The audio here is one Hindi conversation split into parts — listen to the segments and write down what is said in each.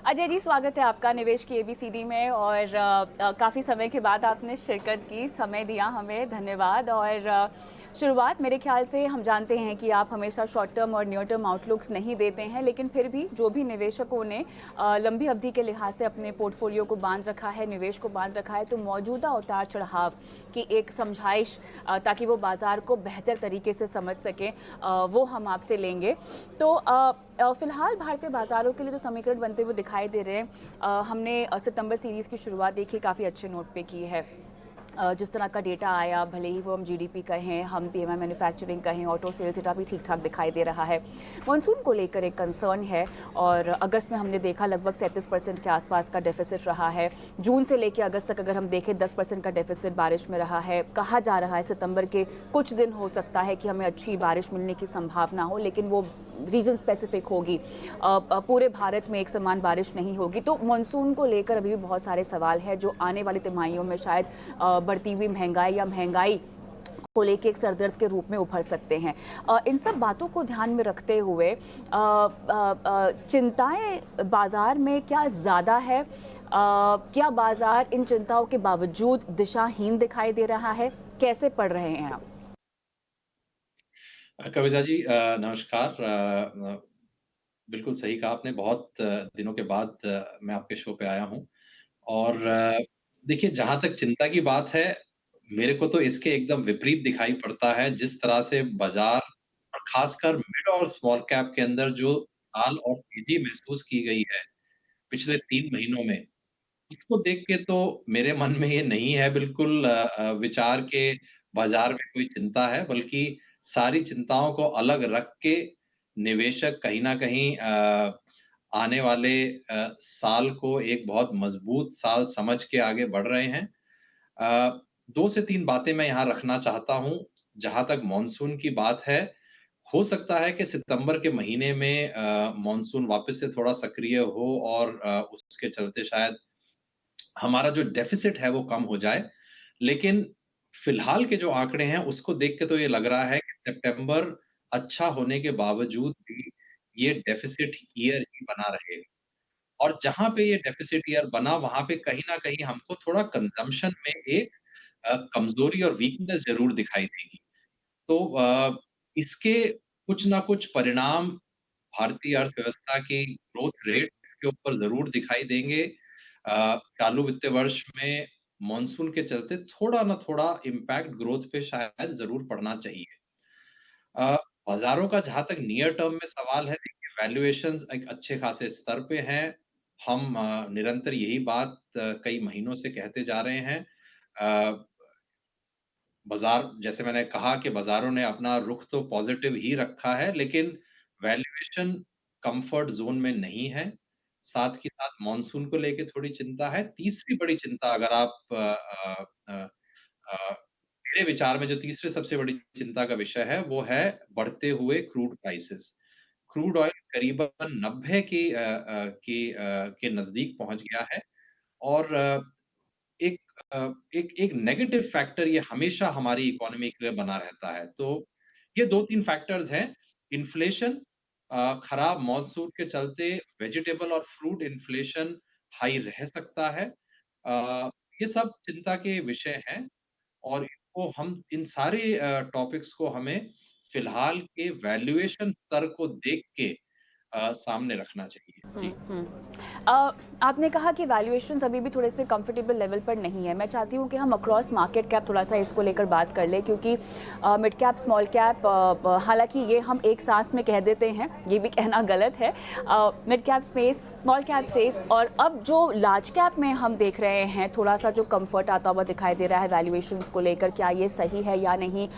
अजय जी, स्वागत है आपका निवेश की एबीसीडी में। और काफ़ी समय के बाद आपने शिरकत की, समय दिया हमें, धन्यवाद। और शुरुआत मेरे ख्याल से, हम जानते हैं कि आप हमेशा शॉर्ट टर्म और नियर टर्म आउटलुक्स नहीं देते हैं, लेकिन फिर भी जो भी निवेशकों ने लंबी अवधि के लिहाज से अपने पोर्टफोलियो को बांध रखा है, निवेश को बांध रखा है, तो मौजूदा उतार चढ़ाव की एक समझाइश, ताकि वो बाज़ार को बेहतर तरीके से समझ सकें, वो हम आपसे लेंगे। तो फिलहाल भारतीय बाजारों के लिए जो समीकरण बनते हुए दिखाई दे रहे हैं, हमने सितंबर सीरीज़ की शुरुआत देखी, काफ़ी अच्छे नोट पे की है। जिस तरह का डेटा आया, भले ही वो हम जीडीपी कहें, हम पीएमआई मैन्युफैक्चरिंग कहें, ऑटो सेल्स डेटा भी ठीक ठाक दिखाई दे रहा है। मॉनसून को लेकर एक कंसर्न है, और अगस्त में हमने देखा लगभग 37% के आसपास का डेफिसिट रहा है। जून से लेकर अगस्त तक अगर हम देखें, 10% का डेफिसिट बारिश में रहा है। कहा जा रहा है सितंबर के कुछ दिन हो सकता है कि हमें अच्छी बारिश मिलने की संभावना हो, लेकिन वो रीजन स्पेसिफिक होगी, पूरे भारत में एक समान बारिश नहीं होगी। तो मानसून को लेकर अभी भी बहुत सारे सवाल हैं, जो आने वाली तिमाहियों में शायद बढ़ती हुई महंगाई या महंगाई को लेकर एक सरदर्द के रूप में उभर सकते हैं। इन सब बातों को ध्यान में रखते हुए चिंताएं बाजार में क्या ज़्यादा है? क्या बाजार इन चिंताओं के बावजूद दिशाहीन दिखाई दे रहा है? कैसे पढ़ रहे हैं आप? कविता जी नमस्कार। बिल्कुल सही कहा आपने। बहुत दिनों के बाद मैं आपके शो पे आया हूँ और देखिए, जहाँ तक चिंता की बात है, मेरे को तो इसके एकदम विपरीत दिखाई पड़ता है। जिस तरह से बाज़ार और ख़ासकर मिड और स्मॉल कैप के अंदर जो हाल और तेज़ी महसूस की गई है पिछले 3 महीनों में, उसको देख के तो मेरे मन में ये नहीं है बिल्कुल विचार के बाज़ार में कोई चिंता है, बल्कि सारी चिंताओं को अलग रख के निवेशक कहीं न कहीं आने वाले साल को एक बहुत मज़बूत साल समझ के आगे बढ़ रहे हैं। 2 से 3 बातें मैं यहाँ रखना चाहता हूँ। जहाँ तक मॉनसून की बात है, हो सकता है कि सितंबर के महीने में मॉनसून वापस से थोड़ा सक्रिय हो और उसके चलते शायद हमारा जो डेफ़िसिट है वो कम हो जाए। लेकिन फ़िलहाल के जो आंकड़े हैं उसको देख के तो ये लग रहा है कि सितंबर अच्छा होने के बावजूद भी ये डेफ़िसिट ईयर ही बना रहेगा। और जहाँ पे ये डेफ़िसिट ईयर बना, वहाँ पे कहीं न कहीं हमको थोड़ा कंज़म्पशन में एक कमज़ोरी और वीकनेस ज़रूर दिखाई देगी। तो इसके कुछ ना कुछ परिणाम भारतीय अर्थव्यवस्था की ग्रोथ रेट के ऊपर ज़रूर दिखाई देंगे। चालू वित्तीय वर्ष में मॉनसून के चलते थोड़ा ना थोड़ा इम्पैक्ट ग्रोथ पे शायद ज़रूर पड़ना चाहिए। अ, बाज़ारों का जहाँ तक नियर टर्म में सवाल है, देखिए वैल्यूएशंस एक अच्छे खासे स्तर पे हैं। हम निरंतर यही बात कई महीनों से कहते जा रहे हैं। अ, बाज़ार, जैसे मैंने कहा कि बाज़ारों ने अपना रुख तो पॉज़िटिव ही रखा है, लेकिन वैल्यूएशन कम्फ़र्ट ज़ोन में नहीं है। साथ ही साथ मॉनसून को लेके थोड़ी चिंता है। तीसरी बड़ी चिंता, अगर आप अ, मेरे विचार में जो तीसरे सबसे बड़ी चिंता का विषय है, वो है बढ़ते हुए क्रूड प्राइसेज़। क्रूड ऑयल करीबन 90 के नज़दीक पहुँच गया है और एक एक नेगेटिव फैक्टर ये हमेशा हमारी इकोनॉमी के लिए बना रहता है। तो ये 2-3 फैक्टर्स हैं। इन्फ्लेशन, खराब मॉनसून के चलते वेजिटेबल और फ्रूट इन्फ्लेशन हाई रह सकता है। ये सब चिंता के विषय हैं और इनको हम इन सारे टॉपिक्स को हमें फिलहाल के वैल्यूएशन स्तर को देख के सामने रखना चाहिए। जी। आपने कहा कि वैल्यूएशंस अभी भी थोड़े से कंफर्टेबल लेवल पर नहीं है। मैं चाहती हूँ कि हम अक्रॉस मार्केट कैप थोड़ा सा इसको लेकर बात कर लें, क्योंकि मिड कैप, स्मॉल कैप, हालांकि ये हम एक सांस में कह देते हैं, ये भी कहना गलत है। Mid cap space, small cap space, और अब जो लार्ज कैप में हम देख रहे हैं, थोड़ा सा जो कंफर्ट आता हुआ दिखाई दे रहा है वैल्यूएशंस को लेकर, क्या ये सही है या नहीं?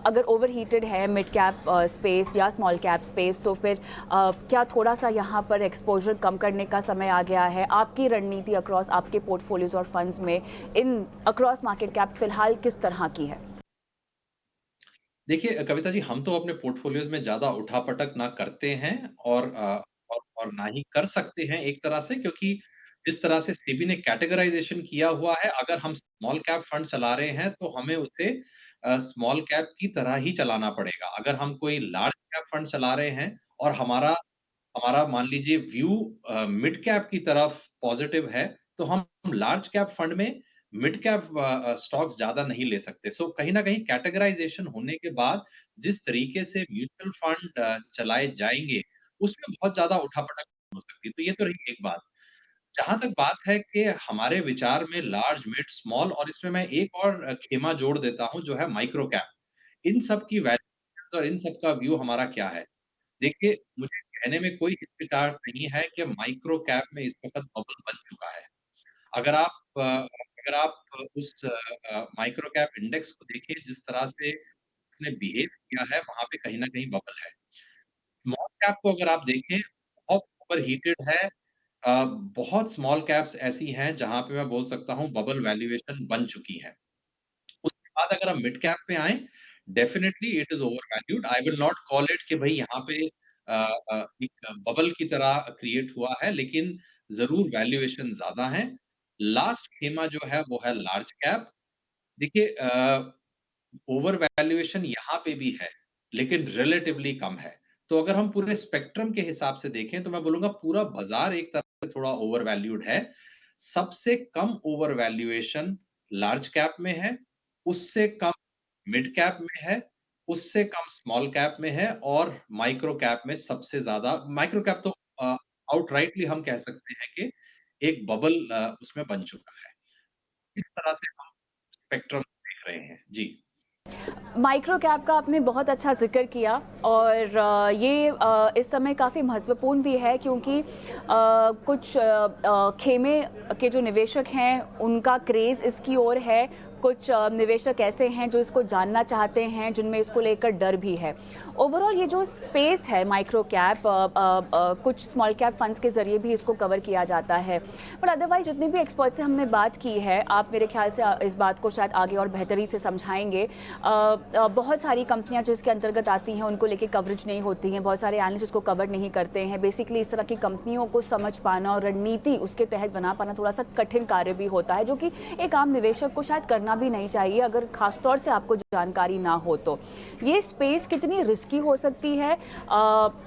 अगर ओवर हीटेड है मिड कैप स्पेस या स्मॉल कैप स्पेस, तो फिर क्या थोड़ा सा यहाँ पर एक्सपोजर कम करने का समय आ गया है? आपकी रणनीति अक्रॉस आपके पोर्टफोलियोज और फंड्स में इन अक्रॉस मार्केट कैप्स फिलहाल किस तरह की है? देखिए कविता जी, हम तो अपने पोर्टफोलियोज़ में ज़्यादा उठा-पटक ना करते हैं और और ना ही कर सकते हैं एक तरह से, क्योंकि जिस तरह से सेबी ने कैटेगराइज़ेशन किया हुआ है, अगर हम स्मॉल कैप फंड चला रहे हैं, तो हमें उसे स्मॉल कैप की तरह ही चलाना पड़ेगा। अगर हम कोई लार्ज कैप फंड चला रहे हैं और हमारा हमारा मान लीजिए व्यू मिड कैप की तरफ पॉजिटिव है, तो हम लार्ज कैप फंड में मिड कैप स्टॉक्स ज़्यादा नहीं ले सकते। सो कहीं न कहीं कैटेगराइज़ेशन होने के बाद जिस तरीके से म्यूचुअल फंड चलाए जाएँगे, उसमें बहुत ज़्यादा उठा-पटक हो सकती है। तो ये तो रही एक बात। जहाँ तक बात है कि हमारे विचार में लार्ज, मिड, स्मॉल और इसमें मैं एक और खेमा जोड़ देता हूँ जो है माइक्रो कैप। इन सब की वैल्यूएशन और इन सब का व्यू हमारा क्या है? देखिए, मुझे कहने में कोई हिचकिचाहट नहीं है कि माइक्रो कैप में इस वक़्त बबल बन चुका है। अगर आप उस माइक्रो कैप इंडेक्स को देखें जिस तरह से उसने बिहेव किया है, वहाँ पे कहीं न कहीं बबल है। स्मॉल कैप को अगर आप देखें, बहुत ओवर हीटेड है। बहुत स्मॉल कैप्स ऐसी हैं जहाँ पे मैं बोल सकता हूँ बबल वैल्यूएशन बन चुकी है। उसके बाद अगर हम मिड कैप पे आएँ, definitely it is over valued. I will not call it कि भई यहाँ पे एक बबल की तरह क्रिएट हुआ है, लेकिन ज़रूर वैल्यूएशन ज़्यादा है। लास्ट खेमा जो है वो है लार्ज कैप। देखिए ओवर वैल्यूएशन यहाँ पे भी है, लेकिन रिलेटिवली कम है। तो अगर हम पूरे स्पेक्ट्रम के हिसाब से देखें, तो मैं बोलूँगा पूरा बाज़ार एक तरह से थोड़ा ओवर वैल्यूड है। सबसे come over valuation large cap में है, उससे कम मिड कैप में है, उससे कम स्मॉल कैप में है और माइक्रो कैप में सबसे ज़्यादा माइक्रो कैप तो आउटराइटली हम कह सकते हैं कि एक बबल उसमें बन चुका है। इस तरह से हम स्पेक्ट्रम देख रहे हैं। जी। माइक्रो कैप का आपने बहुत अच्छा ज़िक्र किया और ये इस समय काफ़ी महत्वपूर्ण भी है क्योंकि कुछ खेमे के जो निवेशक हैं उनका क्रेज़ इसकी ओर है। कुछ निवेशक ऐसे हैं जो इसको जानना चाहते हैं, जिनमें इसको लेकर डर भी है। ओवरऑल ये जो स्पेस है माइक्रो कैप, कुछ स्मॉल कैप फंड्स के ज़रिए भी इसको कवर किया जाता है। पर अदरवाइज़ जितनी भी एक्सपर्ट से हमने बात की है, आप मेरे ख्याल से इस बात को शायद आगे और बेहतरी से समझाएँगे। बहुत सारी कंपनियां जो इसके अंतर्गत आती हैं उनको लेके कवरेज नहीं होती हैं, बहुत सारे एनालिस्ट इसको कवर नहीं करते हैं। बेसिकली इस तरह की कंपनियों को समझ पाना और रणनीति उसके तहत बना पाना थोड़ा सा कठिन कार्य भी होता है, जो कि एक आम निवेशक को शायद करना भी नहीं चाहिए अगर खासतौर से आपको जानकारी ना हो तो। ये स्पेस कितनी रिस्की हो सकती है,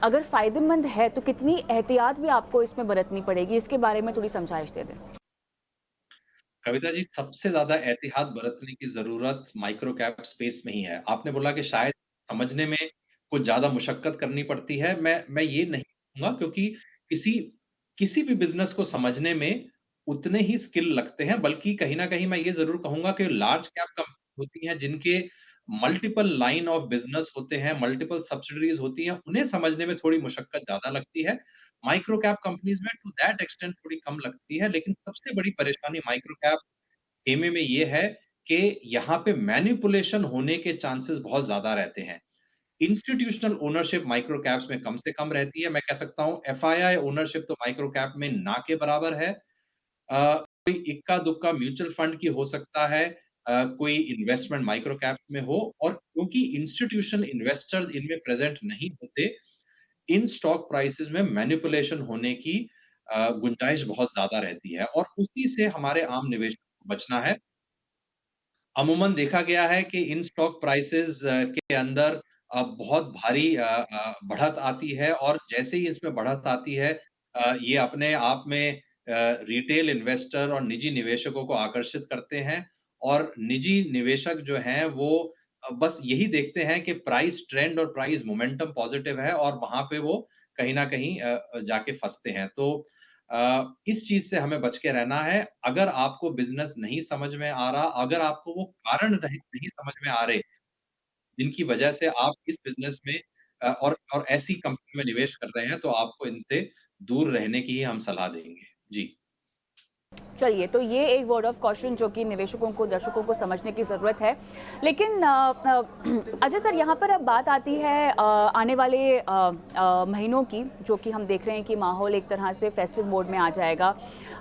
अगर फायदेमंद है तो कितनी एहतियात भी आपको इसमें बरतनी पड़ेगी, इसके बारे में थोड़ी समझाइश दे दें। कविता जी, सबसे ज़्यादा एहतियात बरतने की ज़रूरत माइक्रो कैप स्पेस में ही है। आपने बोला कि शायद समझने में कुछ ज़्यादा मुशक्कत करनी पड़ती है। मैं ये नहीं कहूँगा क्योंकि किसी किसी भी बिज़नेस को समझने में उतने ही स्किल लगते हैं, बल्कि कहीं न कहीं मैं ये ज़रूर कहूँगा कि लार्ज कैप कंपनी होती हैं जिनके मल्टीपल लाइन ऑफ बिज़नेस होते हैं, मल्टीपल सब्सिडियरीज़ होती हैं, उन्हें समझने में थोड़ी मुशक्कत ज़्यादा लगती है। माइक्रो कैप कंपनीज़ में टू दैट एक्सटेंट थोड़ी कम लगती है, लेकिन सबसे बड़ी परेशानी माइक्रो कैप खेमे में ये है कि यहाँ पे मैनिपुलेशन होने के चांसेस बहुत ज़्यादा रहते हैं। इंस्टीट्यूशनल ओनरशिप माइक्रो कैप्स में कम से कम रहती है। मैं कह सकता हूँ एफआईआई ओनरशिप तो माइक्रो कैप में ना के बराबर है। कोई इक्का-दुक्का म्यूचुअल फंड की हो सकता है, कोई इन्वेस्टमेंट माइक्रो कैप्स में हो और क्योंकि इंस्टीट्यूशनल इन्वेस्टर्स इनमें प्रेज़ेंट नहीं होते, इन स्टॉक प्राइसेज़ में मैनिपुलेशन होने की गुंजाइश बहुत ज़्यादा रहती है और उसी से हमारे आम निवेशक को बचना है। अमूमन देखा गया है कि इन स्टॉक प्राइसेज़ के अंदर बहुत भारी बढ़त आती है और जैसे ही इसमें बढ़त आती है ये अपने आप में रिटेल इन्वेस्टर और निजी निवेशकों को आकर्षित करते हैं और निजी निवेशक जो हैं वो बस यही देखते हैं कि प्राइस ट्रेंड और प्राइस मोमेंटम पॉजिटिव है और वहाँ पे वो कहीं न कहीं जाके फँसते हैं। तो इस चीज़ से हमें बच के रहना है। अगर आपको बिज़नेस नहीं समझ में आ रहा, अगर आपको वो कारण नहीं नहीं समझ में आ रहे, जिनकी वजह से आप इस बिज़नेस में और ऐसी कंपनी में निवेश कर रहे हैं, तो आपको इनसे दूर रहने की ही हम सलाह देंगे। जी। चलिए, तो ये एक वर्ड ऑफ कॉशन जो कि निवेशकों को, दर्शकों को समझने की ज़रूरत है। लेकिन अजय सर, यहाँ पर अब बात आती है आने वाले महीनों की, जो कि हम देख रहे हैं कि माहौल एक तरह से फेस्टिव मोड में आ जाएगा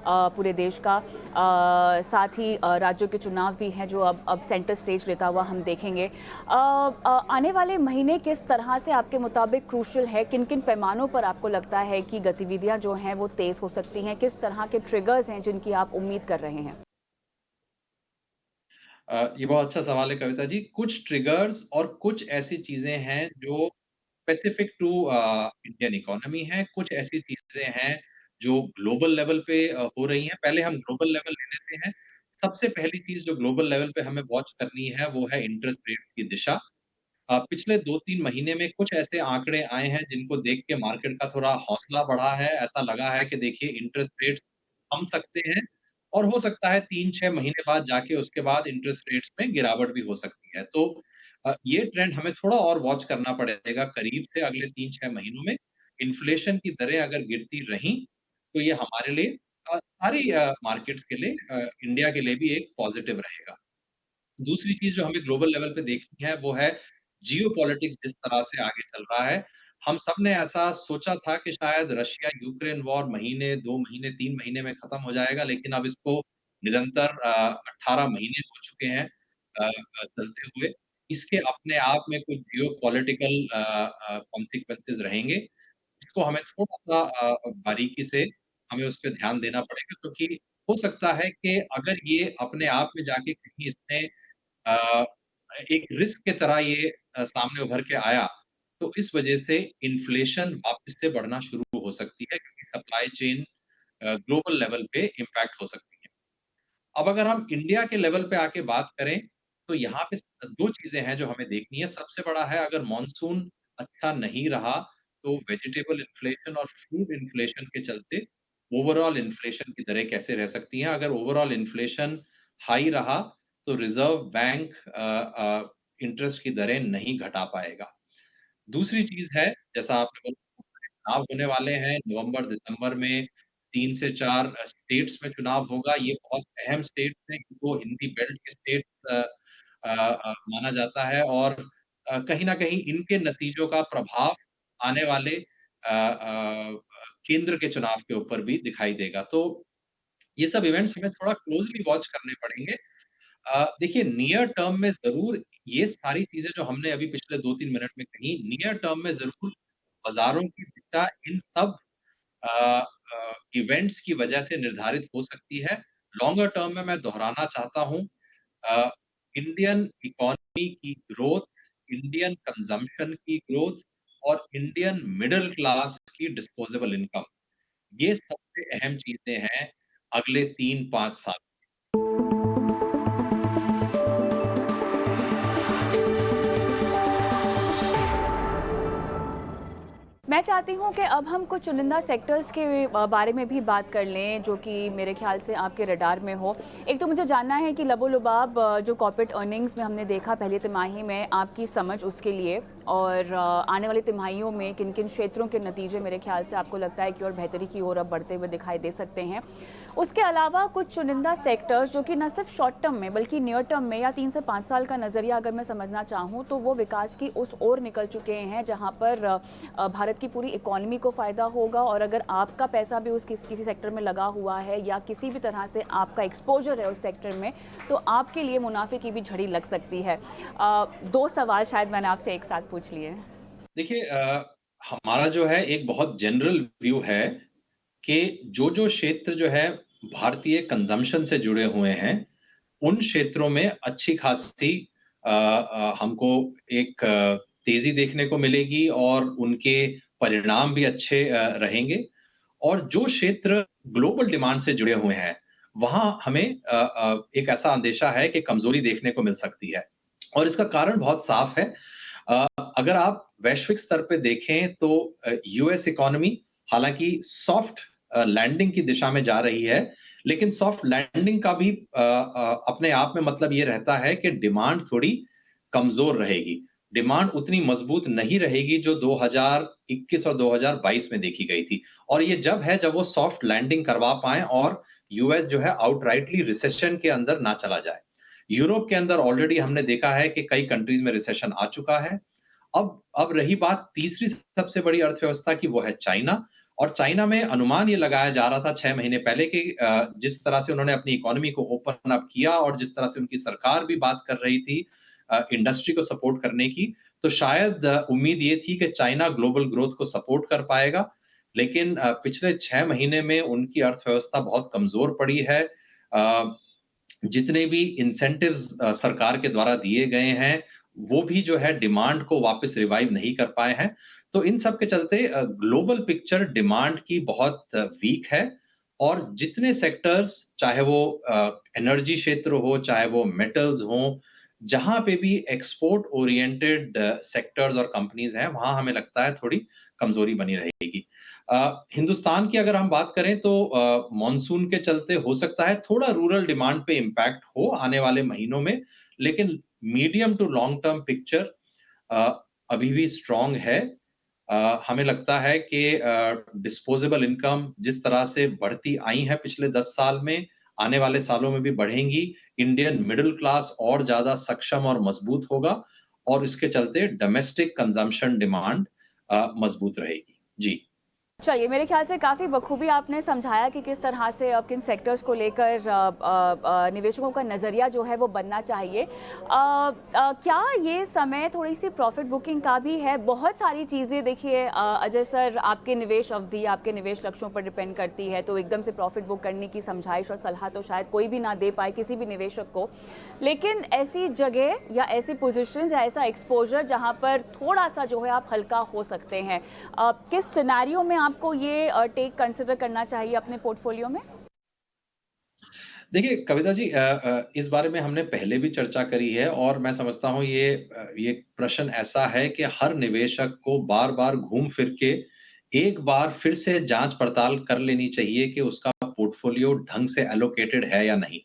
पूरे देश का। साथ ही राज्यों के चुनाव भी हैं जो अब सेंटर स्टेज लेता हुआ हम देखेंगे। आने वाले महीने किस तरह से आपके मुताबिक क्रूशल है, किन किन पैमानों पर आपको लगता है कि गतिविधियां जो हैं वो तेज़ हो सकती हैं, किस तरह के ट्रिगर्स हैं जिनकी आप उम्मीद कर रहे हैं? ये बहुत अच्छा सवाल है कविता जी। कुछ ट्रिगर्स और कुछ ऐसी चीज़ें हैं जो स्पेसिफिक टू इंडियन इकोनॉमी हैं, कुछ ऐसी चीज़ें हैं जो ग्लोबल लेवल पे हो रही हैं। पहले हम ग्लोबल लेवल ले लेते हैं। सबसे पहली चीज़ जो ग्लोबल लेवल पे हमें वॉच करनी है, वो है इंटरेस्ट रेट की दिशा। पिछले 2-3 महीने में कुछ ऐसे आंकड़े आए हैं जिनको देख के मार्केट का थोड़ा हौसला बढ़ा है। ऐसा लगा है कि देखिए इंटरेस्ट रेट्स थम सकते हैं और हो सकता है 3-6 महीने बाद जाके उसके बाद इंटरेस्ट रेट्स में गिरावट भी हो सकती है। तो ये ट्रेंड हमें थोड़ा और वॉच करना पड़ेगा करीब से अगले 3-6 महीनों में। इन्फ्लेशन की दरें अगर गिरती रहीं, तो ये हमारे लिए सारी मार्केट्स के लिए इंडिया के लिए भी एक पॉज़िटिव रहेगा। दूसरी चीज़ जो हमें ग्लोबल लेवल पे देखनी है, वो है जियोपॉलिटिक्स जिस तरह से आगे चल रहा है। हम सब ने ऐसा सोचा था कि शायद रशिया-यूक्रेन वॉर महीने, 2 महीने, 3 महीने में खत्म हो जाएगा, लेकिन अब इसको निरंतर 18 महीने हो चुके हैं चलते हुए। इसके अपने आप में कुछ जियोपॉलिटिकल कॉन्सिक्वेंसेस रहेंगे। इसको हमें थोड़ा-सा बारीकी से हमें उस पे ध्यान देना पड़ेगा क्योंकि हो सकता है कि अगर ये अपने आप में जाके कहीं इसने अ, एक रिस्क की तरह ये सामने उभर के आया, तो इस वजह से इन्फ्लेशन वापस से बढ़ना शुरू हो सकती है क्योंकि सप्लाई चेन ग्लोबल लेवल पे इम्पैक्ट हो सकती है। अब अगर हम इंडिया के लेवल पे आके बात करें, तो यहाँ पे 2 चीज़ें हैं जो हमें देखनी है। सबसे बड़ा है अगर मॉनसून अच्छा नहीं रहा, तो वेजिटेबल इन्फ्लेशन और फूड इन्फ्लेशन के चलते ओवरऑल इन्फ्लेशन की दरें कैसे रह सकती हैं। अगर ओवरऑल इन्फ्लेशन हाई रहा, तो रिज़र्व बैंक इंटरेस्ट की दरें नहीं घटा पाएगा। दूसरी चीज़ है, जैसा आपने बोला चुनाव होने वाले हैं नवंबर-दिसंबर में 3 से 4 स्टेट्स में चुनाव होगा। ये बहुत अहम स्टेट्स हैं, इनको हिंदी बेल्ट के स्टेट्स माना जाता है और कहीं न कहीं इनके नतीजों का प्रभाव आने वाले केंद्र के चुनाव के ऊपर भी दिखाई देगा। तो ये सब इवेंट्स हमें थोड़ा क्लोज़ली वॉच करने पड़ेंगे। देखिए नियर टर्म में ज़रूर ये सारी चीज़ें जो हमने अभी पिछले 2-3 मिनट में कही, नियर टर्म में ज़रूर बाज़ारों की दिशा इन सब अ इवेंट्स की वजह से निर्धारित हो सकती है। लॉन्गर टर्म में मैं दोहराना चाहता हूँ अ, इंडियन इकोनॉमी की ग्रोथ, इंडियन कंज़म्पशन की ग्रोथ और इंडियन मिडल क्लास की डिस्पोजेबल इनकम, ये सबसे अहम चीज़ें हैं अगले 3-5 साल। मैं चाहती हूँ कि अब हम कुछ चुनिंदा सेक्टर्स के बारे में भी बात कर लें जो कि मेरे ख्याल से आपके रडार में हो। एक तो मुझे जानना है कि लबो-लुबाब जो कॉर्पोरेट अर्निंग्स में हमने देखा पहली तिमाही में, आपकी समझ उसके लिए और आने वाली तिमाहियों में किन-किन क्षेत्रों के नतीजे मेरे ख्याल से आपको लगता है कि और बेहतरी की ओर अब बढ़ते हुए दिखाई दे सकते हैं। उसके अलावा कुछ चुनिंदा सेक्टर्स जो कि न सिर्फ शॉर्ट टर्म में बल्कि नियर टर्म में या 3 से 5 साल का नज़रिया अगर मैं समझना चाहूँ तो वो विकास की उस ओर निकल चुके हैं जहाँ पर भारत की पूरी इकोनॉमी को फ़ायदा होगा और अगर आपका पैसा भी उस किसी सेक्टर में लगा हुआ है या किसी भी तरह से आपका एक्सपोजर है उस सेक्टर में, तो आपके लिए मुनाफे की भी झड़ी लग सकती है। 2 सवाल शायद मैंने आपसे एक साथ पूछ लिए। देखिए हमारा जो है एक बहुत जनरल व्यू है कि जो-जो क्षेत्र जो है भारतीय कंज़म्पशन से जुड़े हुए हैं, उन क्षेत्रों में अच्छी खासी हमको एक तेज़ी देखने को मिलेगी और उनके परिणाम भी अच्छे रहेंगे और जो क्षेत्र ग्लोबल डिमांड से जुड़े हुए हैं, वहाँ हमें एक ऐसा अंदेशा है कि कमज़ोरी देखने को मिल सकती है और इसका कारण बहुत साफ है। अगर आप वैश्विक स्तर पे देखें तो यूएस इकोनॉमी हालाँकि सॉफ्ट लैंडिंग की दिशा में जा रही है, लेकिन सॉफ्ट लैंडिंग का भी अपने आप में मतलब ये रहता है कि डिमांड थोड़ी कमज़ोर रहेगी। डिमांड उतनी मज़बूत नहीं रहेगी जो 2021 और 2022 में देखी गई थी और ये जब है जब वो सॉफ्ट लैंडिंग करवा पाएँ और यूएस जो है आउटराइटली रिसेशन के अंदर ना चला जाए। यूरोप के अंदर ऑलरेडी हमने देखा है कि कई कंट्रीज़ में रिसेशन आ चुका है। अब रही बात तीसरी सबसे बड़ी अर्थव्यवस्था की, वो है चाइना और चाइना में अनुमान ये लगाया जा रहा था 6 महीने पहले कि जिस तरह से उन्होंने अपनी इकोनॉमी को ओपन अप किया और जिस तरह से उनकी सरकार भी बात कर रही थी इंडस्ट्री को सपोर्ट करने की, तो शायद उम्मीद ये थी कि चाइना ग्लोबल ग्रोथ को सपोर्ट कर पाएगा। लेकिन पिछले 6 महीने में उनकी अर्थव्यवस्था बहुत कमज़ोर पड़ी है। जितने भी इंसेंटिव्स सरकार के द्वारा दिए गए हैं, वो भी जो है डिमांड को वापस रिवाइव नहीं कर पाए हैं। तो इन सब के चलते ग्लोबल पिक्चर डिमांड की बहुत वीक है और जितने सेक्टर्स चाहे वो एनर्जी क्षेत्र हो, चाहे वो मेटल्स हों, जहाँ पे भी एक्सपोर्ट ओरिएंटेड सेक्टर्स और कंपनीज़ हैं, वहाँ हमें लगता है थोड़ी कमज़ोरी बनी रहेगी। हिंदुस्तान की अगर हम बात करें तो मॉनसून के चलते हो सकता है थोड़ा रूरल डिमांड पे इम्पैक्ट हो आने वाले महीनों में, लेकिन medium to long term picture uh, अभी भी स्ट्रॉन्ग है। हमें लगता है कि डिस्पोजेबल इनकम जिस तरह से बढ़ती आई है पिछले 10 साल में, आने वाले सालों में भी बढ़ेंगी। इंडियन मिडल क्लास और ज़्यादा सक्षम और मजबूत होगा और इसके चलते डोमेस्टिक कंजम्पशन डिमांड मजबूत रहेगी। जी। चलिए, मेरे ख्याल से काफ़ी बखूबी आपने समझाया कि किस तरह से अब किन सेक्टर्स को लेकर निवेशकों का नज़रिया जो है वो बनना चाहिए। क्या ये समय थोड़ी-सी प्रॉफ़िट बुकिंग का भी है? बहुत सारी चीज़ें देखिए अजय सर, आपके निवेश अवधि, आपके निवेश लक्ष्यों पर डिपेंड करती है, तो एकदम से प्रॉफ़िट बुक करने की समझाइश और सलाह तो शायद कोई भी ना दे पाए किसी भी निवेशक को। लेकिन ऐसी जगह या ऐसी पोज़ीशंस या ऐसा एक्सपोज़र जहाँ पर थोड़ा-सा जो है आप हल्का हो सकते हैं, किस सिनेरियो में आपको ये टेक कंसिडर करना चाहिए अपने पोर्टफोलियो में? देखिए, कविता जी इस बारे में हमने पहले भी चर्चा करी है और मैं समझता हूँ ये प्रश्न ऐसा है कि हर निवेशक को बार-बार घूम फिर के एक बार फिर से जाँच-पड़ताल कर लेनी चाहिए कि उसका पोर्टफोलियो ढंग से एलोकेटेड है या नहीं।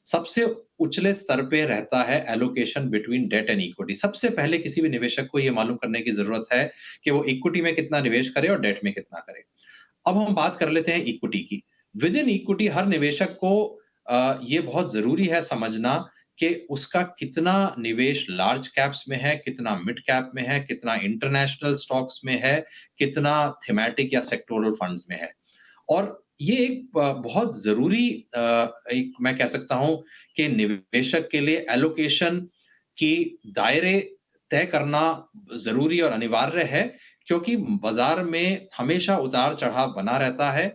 सबसे उछले स्तर पे रहता है allocation between debt and equity. सबसे पहले किसी भी निवेशक को ये मालूम करने की ज़रूरत है कि वो इक्विटी में कितना निवेश करे और डेट में कितना करे। अब हम बात कर लेते हैं इक्विटी की। विद इन इक्विटी हर निवेशक को ये बहुत ज़रूरी है समझना कि उसका कितना निवेश लार्ज कैप्स में है, कितना मिड कैप में है, कितना इंटरनेशनल स्टॉक्स में है, कितना थीमैटिक या सेक्टोरल फंड्स में है। और ये एक बहुत ज़रूरी एक मैं कह सकता हूँ कि निवेशक के लिए एलोकेशन की दायरे तय करना ज़रूरी और अनिवार्य है, क्योंकि बाज़ार में हमेशा उतार-चढ़ाव बना रहता है।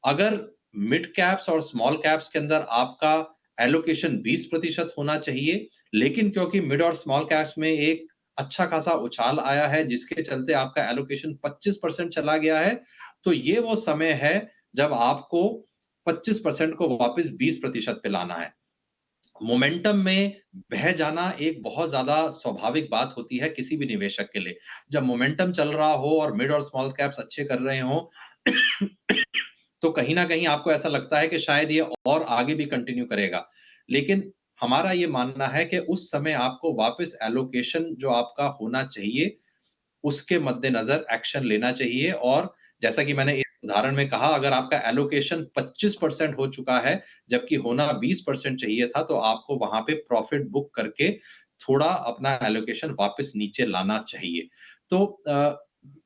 अगर मिड कैप्स और स्मॉल कैप्स के अंदर आपका एलोकेशन 20% होना चाहिए, लेकिन क्योंकि मिड और स्मॉल कैप्स में एक अच्छा खासा उछाल आया है, जिसके चलते आपका एलोकेशन 25% चला गया है, तो ये वो समय है जब आपको 25% को वापस 20% पे लाना है। मोमेंटम में बह जाना एक बहुत ज़्यादा स्वाभाविक बात होती है किसी भी निवेशक के लिए। जब मोमेंटम चल रहा हो और मिड और स्मॉल कैप्स अच्छे कर रहे हों, तो कहीं न कहीं आपको ऐसा लगता है कि शायद ये और आगे भी कंटिन्यू करेगा। लेकिन हमारा ये मानना है कि उस समय आपको वापस एलोकेशन जो आपका होना चाहिए, उसके मद्देनज़र एक्शन लेना चाहिए और जैसा कि मैंने इस उदाहरण में कहा, अगर आपका एलोकेशन 25% हो चुका है, जबकि होना 20% चाहिए था, तो आपको वहाँ पे प्रॉफिट बुक करके थोड़ा अपना एलोकेशन वापस नीचे लाना चाहिए। तो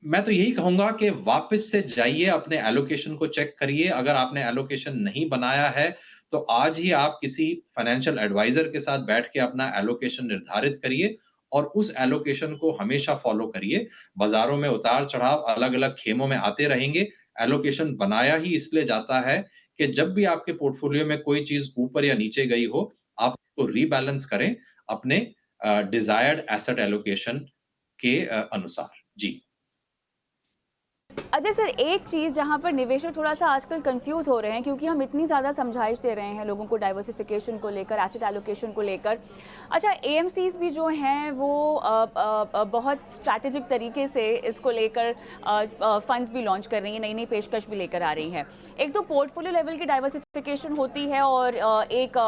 मैं तो यही कहूँगा कि वापस से जाइए, अपने एलोकेशन को चेक करिए। अगर आपने एलोकेशन नहीं बनाया है, तो आज ही आप किसी फाइनेंशियल एडवाइज़र के साथ बैठ के अपना एलोकेशन निर्धारित करिए और उस एलोकेशन को हमेशा फ़ॉलो करिए। बाज़ारों में उतार-चढ़ाव अलग-अलग खेमों में आते रहेंगे। एलोकेशन बनाया ही इसलिए जाता है कि जब भी आपके पोर्टफोलियो में कोई चीज़ ऊपर या नीचे गई हो, आप उसको रीबैलेंस करें अपने डिज़ायर्ड एसेट एलोकेशन के अनुसार। जी। अजय सर, एक चीज़ जहाँ पर निवेशक थोड़ा-सा आजकल कन्फ्यूज़ हो रहे हैं, क्योंकि हम इतनी ज़्यादा समझाइश दे रहे हैं लोगों को डाइवर्सिफ़िकेशन को लेकर, एसेट एलोकेशन को लेकर। अच्छा, एएमसीज़ भी जो हैं वो बहुत स्ट्रैटेजिक तरीके से इसको लेकर फंड्स भी लॉन्च कर रही हैं, नई-नई पेशकश भी लेकर आ रही हैं। एक तो पोर्टफोलियो लेवल की डाइवर्सिफ़िकेशन होती है और एक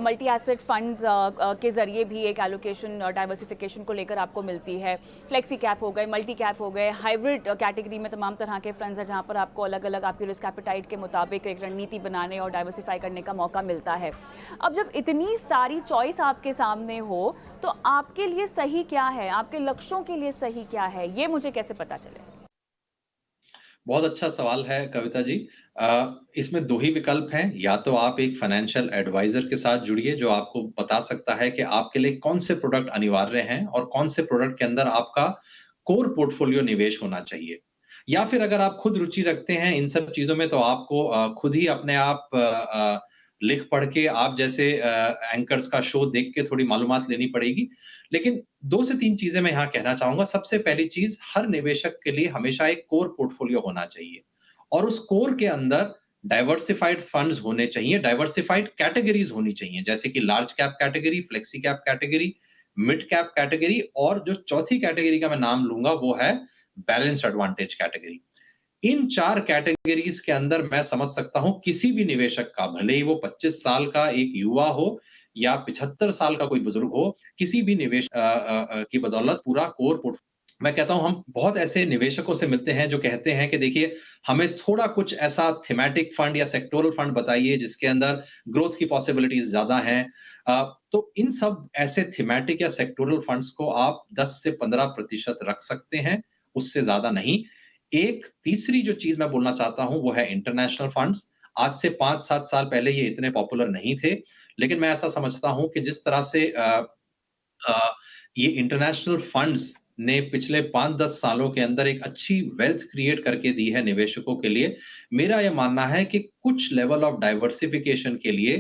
मल्टी एसेट फंड्स के ज़रिए भी एक एलोकेशन डाइवर्सिफ़िकेशन को लेकर आपको मिलती है। फ्लेक्सी कैप हो गए, मल्टी कैप हो गए, हाइब्रिड कैटेगरी में तमाम तरह के फंड्स हैं जहां पर आपको अलग अलग आपकी रिस्क एपेटाइट के मुताबिक एक रणनीति बनाने और डाइवर्सिफाई करने का मौका मिलता है। अब जब इतनी सारी चॉइस आपके सामने हो, तो आपके लिए सही क्या है, आपके लक्ष्यों के लिए सही क्या है, ये मुझे कैसे पता चले? बहुत अच्छा सवाल है कविता जी। इसमें 2 ही विकल्प हैं, या तो आप एक फाइनेंशियल एडवाइज़र के साथ जुड़िए जो आपको बता सकता है कि आपके लिए कौन से प्रोडक्ट अनिवार्य हैं और कौन से प्रोडक्ट के अंदर आपका कोर पोर्टफोलियो निवेश होना चाहिए। या फिर अगर आप खुद रुचि रखते हैं इन सब चीज़ों में, तो आपको खुद ही अपने आप लिख पढ़ के आप जैसे एंकर्स का शो देख के थोड़ी मालूमात लेनी पड़ेगी। लेकिन 2 से 3 चीज़ें मैं यहाँ कहना चाहूँगा। सबसे पहली चीज़, हर निवेशक के लिए हमेशा एक कोर पोर्टफोलियो होना चाहिए और उस कोर के अंदर डाइवर्सिफाइड फंड्स होने चाहिए, डाइवर्सिफाइड कैटेगरीज़ होनी चाहिए, जैसे कि large cap category, flexi cap category, mid cap category और जो चौथी कैटेगरी का मैं नाम लूँगा वो है बैलेंस्ड एडवांटेज कैटेगरी। इन 4 कैटेगरीज़ के अंदर मैं समझ सकता हूँ किसी भी निवेशक का, भले ही वो 25 साल का एक युवा हो या 75 साल का कोई बुजुर्ग हो, किसी भी निवेश की बदौलत पूरा कोर पोर्ट मैं कहता हूँ हम बहुत ऐसे निवेशकों से मिलते हैं जो कहते हैं कि देखिए, हमें थोड़ा कुछ ऐसा थीमैटिक फंड या सेक्टोरल फंड बताइए जिसके अंदर ग्रोथ की पॉसिबिलिटीज़ ज़्यादा हैं। तो इन सब ऐसे थीमैटिक या सेक्टोरल फंड्स को आप 10 से 15% रख सकते हैं, उससे ज़्यादा नहीं। एक तीसरी जो चीज़ मैं बोलना चाहता हूँ वो है इंटरनेशनल फंड्स। आज से 5-7 साल पहले ये इतने पॉपुलर नहीं थे, लेकिन मैं ऐसा समझता हूँ कि जिस तरह से अ, ये इंटरनेशनल फंड्स ने पिछले 5-10 सालों के अंदर एक अच्छी वेल्थ क्रिएट करके दी है निवेशकों के लिए। मेरा ये मानना है कि कुछ लेवल ऑफ डाइवर्सिफिकेशन के लिए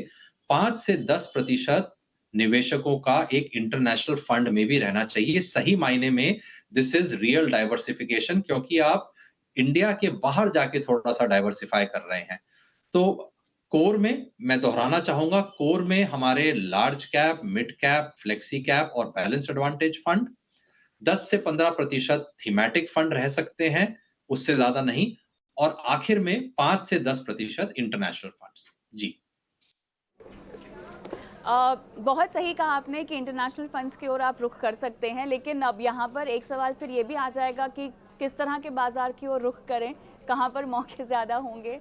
5 से 10% निवेशकों का एक इंटरनेशनल फंड में भी रहना चाहिए। सही मायने में दिस इज़ रियल डाइवर्सिफिकेशन, क्योंकि आप इंडिया के बाहर जाके थोड़ा-सा डाइवर्सिफाई कर रहे हैं। तो कोर में मैं दोहराना चाहूँगा, कोर में हमारे large cap, mid cap, flexi cap और बैलेंस्ड एडवांटेज फंड, 10 से 15% थीमैटिक फंड रह सकते हैं, उससे ज़्यादा नहीं, और आखिर में 5 से 10% इंटरनेशनल फंड्स। जी। बहुत सही कहा आपने कि इंटरनेशनल फंड्स की ओर आप रुख कर सकते हैं, लेकिन अब यहाँ पर एक सवाल फिर ये भी आ जाएगा कि किस तरह के बाजार की ओर रुख करें, कहाँ पर मौके ज़्यादा होंगे?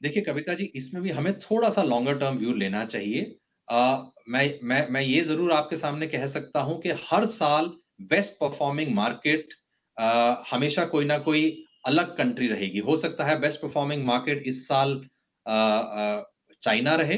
देखिए कविता जी, इसमें भी हमें थोड़ा-सा लॉन्गर टर्म व्यू लेना चाहिए। मैं ये ज़रूर आपके सामने कह सकता हूँ कि हर साल बेस्ट परफॉर्मिंग मार्केट हमेशा कोई ना कोई अलग कंट्री रहेगी। हो सकता है बेस्ट परफॉर्मिंग मार्केट इस साल चाइना रहे,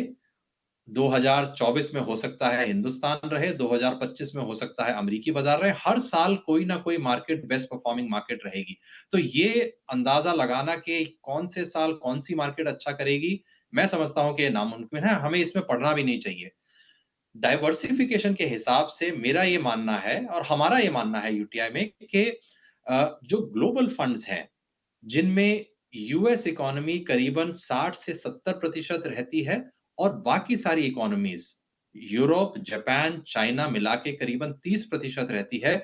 2024 में हो सकता है हिंदुस्तान रहे, 2025 में हो सकता है अमेरिकी बाजार रहे। हर साल कोई ना कोई मार्केट बेस्ट परफॉर्मिंग मार्केट रहेगी। तो ये अंदाज़ा लगाना कि कौन से साल कौन-सी मार्केट अच्छा करेगी, मैं समझता हूँ कि ये नामुमकिन है, हमें इसमें पढ़ना भी नहीं चाहिए। डाइवर्सिफिकेशन के हिसाब से मेरा ये मानना है और हमारा ये मानना है यूटीआई में कि जो ग्लोबल फंड्स हैं, जिनमें यूएस इकोनॉमी करीबन 60 से 70% रहती है और बाकी सारी इकोनॉमीज यूरोप, जापान, चाइना मिला के करीबन 30% रहती है।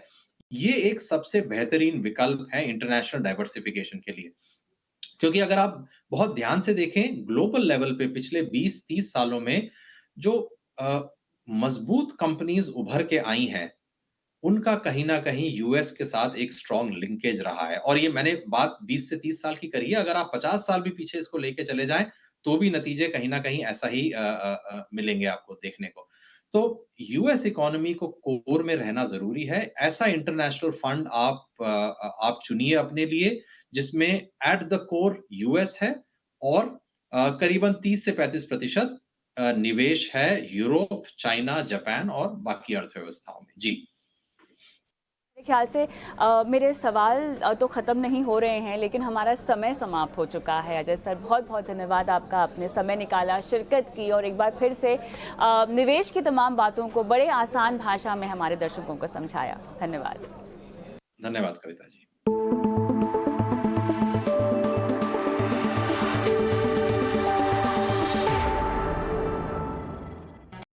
ये एक सबसे बेहतरीन विकल्प है इंटरनेशनल डाइवर्सिफिकेशन के लिए। क्योंकि अगर आप बहुत ध्यान से देखें, ग्लोबल लेवल पे पिछले 20-30 सालों में जो मजबूत कंपनीज उभर के आई हैं, उनका कहीं न कहीं यूएस के साथ एक स्ट्रॉन्ग लिंकेज रहा है, और ये मैंने बात 20 से 30 साल की करी है। अगर आप 50 साल भी पीछे इसको लेके चले जाएँ, तो भी नतीजे कहीं न कहीं ऐसा ही मिलेंगे आपको देखने को। तो यूएस इकोनॉमी को कोर में रहना ज़रूरी है। ऐसा इंटरनेशनल फंड आप चुनिए अपने लिए, जिसमें एट द कोर यूएस है और करीबन 30 से 35% निवेश है यूरोप, चाइना, जापान और बाकी अर्थव्यवस्थाओं में। जी। मेरे ख्याल से मेरे सवाल तो ख़त्म नहीं हो रहे हैं, लेकिन हमारा समय समाप्त हो चुका है। अजय सर, बहुत बहुत धन्यवाद आपका, आपने समय निकाला, शिरकत की और एक बार फिर से निवेश की तमाम बातों को बड़े आसान भाषा में हमारे दर्शकों को समझाया। धन्यवाद। धन्यवाद कविता जी।